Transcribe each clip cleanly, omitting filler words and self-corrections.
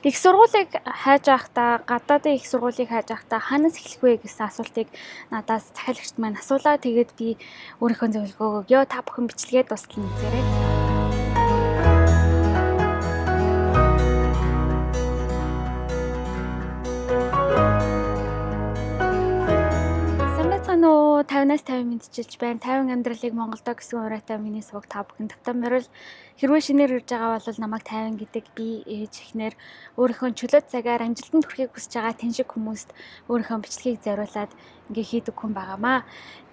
Их сургуулийг хайж байхдаа, гадаадын их сургуулийг хайж байхдаа хаанаас эхлэх вэ гэсэн асуултыг надаас захиалагчд маань асуулаа. Тэгээд би өөрийнхөө зөвлөгөөгөө "Йоо, та бүхэн бичлэгээ дуустал үзээрэй." Нөө 50-аас 50 мэдчилж байна. 50 амьдралыг Монголдо гэсэн ураатай миний сувг та бүхэн тавтан морил хэрвээ шинээр ирж байгаа бол намайг 50 гэдэг би ээж эхнэр өөрийнхөө чөлөөт цагаар амжилтанд хүрэхийг хүсэж байгаа тэн шиг хүмүүст өөрийнхөө бичлэгийг зориулаад ингээ хийдэг хүн байгаамаа.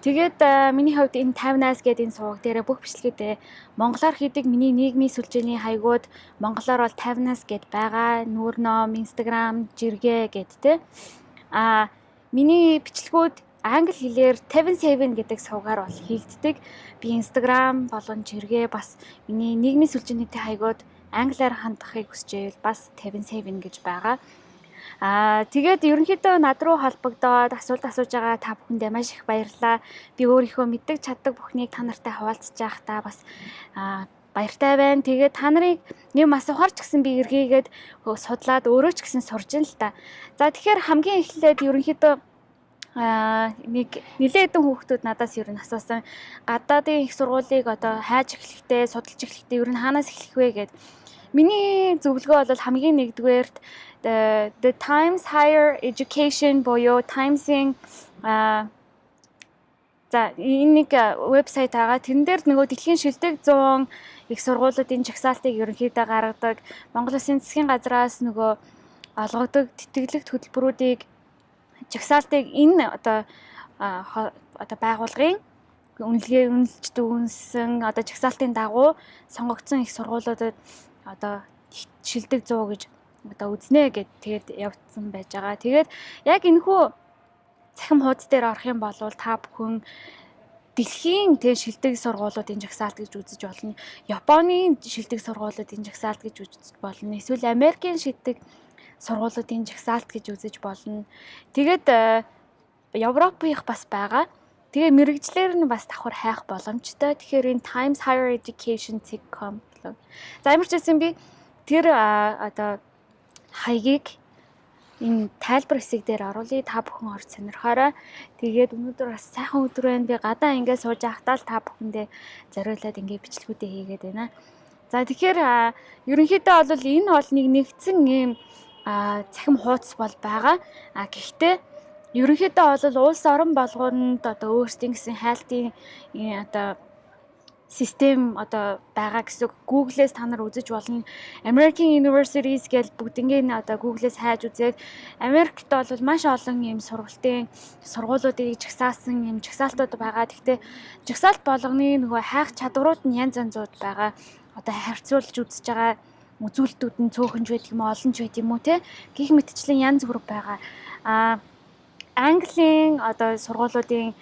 Тэгээд миний хувьд энэ 50-аас гэдэг энэ сувг дээр бүх бичлэгээдээ монголоор хийдэг миний нийгмийн сүлжээний хаягууд монголоор бол 50-аас гэд байгаа. Нүүр ном, Instagram, жиргээ гэд тэ. Миний бичлэгүүд англи хэлээр 57 гэдэг сувгаар бол хийгддэг. Би Instagram болон жиргээ бас миний нийгмийн сүлжээнийтэй хаягууд англиар хандахыг хүсэж байвал бас 57 гэж байгаа. Тэгээд ерөнхийдөө над руу холбогдоод асуулт асууж байгаа та бүхэндээ маш их баярлалаа. Би өөрийнхөө мэддэг чаддаг бүхнийг та нартай хуваалцаж байхдаа бас баяртай байна. Тэгээд та нарыг юм асуухаар ч гэсэн би эргээгээд судлаад өөрөө ч гэсэн сурж ин л та. За тэгэхээр хамгийн эхлээд ерөнхийдөө нэг нэлээд хэдэн хүүхдүүд надаас ер нь асуусан гадаадын их сургуулийг одоо хайж эхлэхдээ судалж эхлэхдээ ер нь хаанаас эхлэх вэ гэд. Миний зөвлөгөө бол хамгийн нэгдүгээрт the Times Higher Education буюу Times-ийн за энэ нэг вебсайт байгаа. Тэрэн дээр нөгөө дэлхийн шилдэг 100 их сургуулиудын жагсаалтыг ерөнхийдөө гаргадаг. Монгол Улсын засгийн газраас нөгөө олгодог тэтгэлэгт хөтөлбөрүүдийг жагсаалтыг энэ одоо байгууллагын үнэлж дүгнсэн одоо жагсаалтын дагуу сонгогдсон их сургуулиудад одоо шилдэг 100 гэж одоо үзнэ гэд тэгээд явагдсан байж байгаа. Тэгээд яг энэхүү цахим хуудас дээр орох юм бол та бүхэн дэлхийн шилдэг сургуулиудын жагсаалт гэж үзэж болно. Японы шилдэг сургуулиудын жагсаалт гэж үзэж болно. Эсвэл Америкийн шилдэг сургуулиудын жагсаалт гэж үзэж болно. Тэгээд Европынх бас байгаа. Тэгээ мэрэгжлэр нь бас давхар хайх боломжтой. Тэгэхээр энэ Times Higher Education.com болов. За ямар ч байсан би тэр одоо хаягийг энэ тайлбар хэсэг дээр оруулъя. Та бүхэн орж сонирхоорой. Тэгээд өнөөдөр бас сайхан өдөр байна. Би гадаа ингээд сууж байхдаа л та бүхэндээ зориулаад ингээд бичлэгүүдээ хийгээд байна. За тэгэхээр ерөнхийдөө бол энэ бол нэгдсэн юм цахим хуудас бол байгаа. Гэхдээ ерөнхийдөө бол улс орон болгонд одоо өөрсдийн гэсэн хайлтын одоо систем одоо байгаа гэсэн Google-с та нар үзэж болно. American Universities гэж бүгднийг одоо Google-с хайж үзээд Америкт бол маш олон юм сургуулиудыг жагсаасан юм жагсаалтууд байгаа. Гэхдээ жагсаалт болгоны нөгөө хайх чадварууд нь янз янзууд байгаа. Одоо харьцуулж үзэж байгаа үзүүлэлтүүд нь цөөхөнж байдаг юм уу, олонж байд юм уу те. Гэх мэтчлэн янз бүр байгаа. Английн одоо сургуулиудын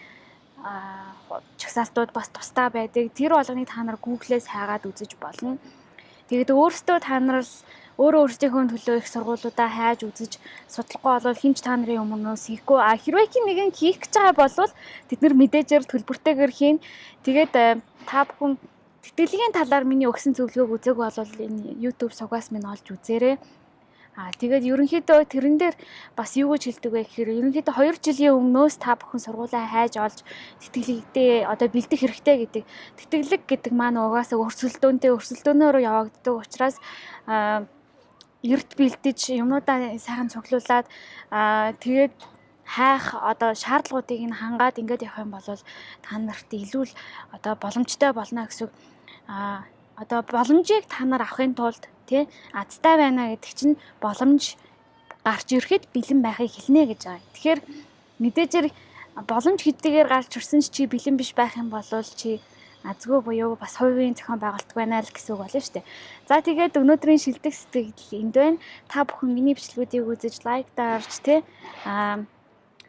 жагсаалтууд бас тусдаа байдаг. Тэр болгоныг та нар Google-с хайгаад үзэж болно. Тэгээд өөрсдөө та нар өөрсдийнхөө төлөө их сургуулиудаа хайж үзэж судлахгүй бол хинч та нарын өмнөөс хийхгүй. Хэрвээ нэгэн хийх гэж байгаа бол тэд нар мэдээжээр төлбөртэйгээр хийн. Тэгээд та бүхэн тэтгэлгийн талаар миний өгсөн зөвлөгөөг үзег бол энэ YouTube сувгаас минь олж үзээрэй. Тэгээд ерөнхийдөө тэрэн дээр бас юу гэж хэлдэг вэ гэхээр ерөнхийдөө 2 жилийн өмнөөс та бүхэн сургуулаа хайж олж тэтгэлэгдээ одоо бэлдэх хэрэгтэй гэдэг. Тэтгэлэг гэдэг маань угаасаа өрсөлдөөнөөр явагддаг учраас эрт бэлдэж юмнуудаа сайхан цуглуулад тэгээд хайх одоо шаардлагуудыг нь хангаад ингээд явах юм бол та нарт илүү л одоо боломжтой болно гэсэн. Одоо боломжийг та нар авахын тулд тий азтай байна гэдэг чинь боломж гарч ирэхэд бэлэн байхыг хэлнэ гэж байгаа. Тэгэхээр мэдээжээр боломж хэдийгээр гарч ирсэн чи бэлэн биш байх юм бол чи азгүй буюу бас хувийн зохион байгуулалт байна л гэсэн үг болно шүү дээ. За тэгээд өнөөдрийн шилдэг сэтгэл энд байна. Та бүхэн миний бичлэгүүдийг үзэж лайк даарч тий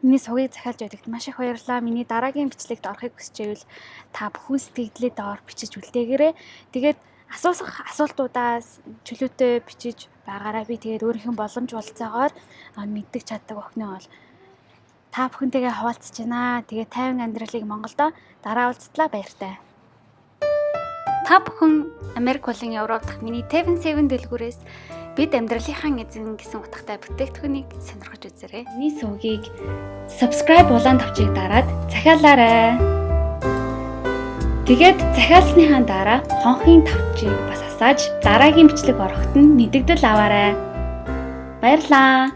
миний сувгийг захиалж байдагт маш их баярлалаа. Миний дараагийн бичлэгт орохыг хүсэж байвал та бүхэн сэтгэлдээ доор бичиж үлдээгээрэй. Тэгээд асуух асуултуудаа чөлөөтэй бичиж байгаараа би тэгээд өөрийнхөө боломж болцоогоор мэддэг чаддаг охины бол та бүхэнтэйгээ хуваалцаж байна. Тэгээд 50 амьдралыг Монголдо дараа уулзтлаа баяртай. Та бүхэн Америк болон Европ дахь миний 57 дэлгүүрээс бид амьдралынхаа эзэн гэсэн утгатай бүтээгдэхүүнийг сонирхож үзээрэй. Миний сувгийг subscribe улаан товчийг дараад захиалаарай. Тэгээд захиалсныхаа дараа хонхын тавчийг бас асааж дараагийн бичлэг ороход нь мэдэгдэл аваарай. Баярлалаа.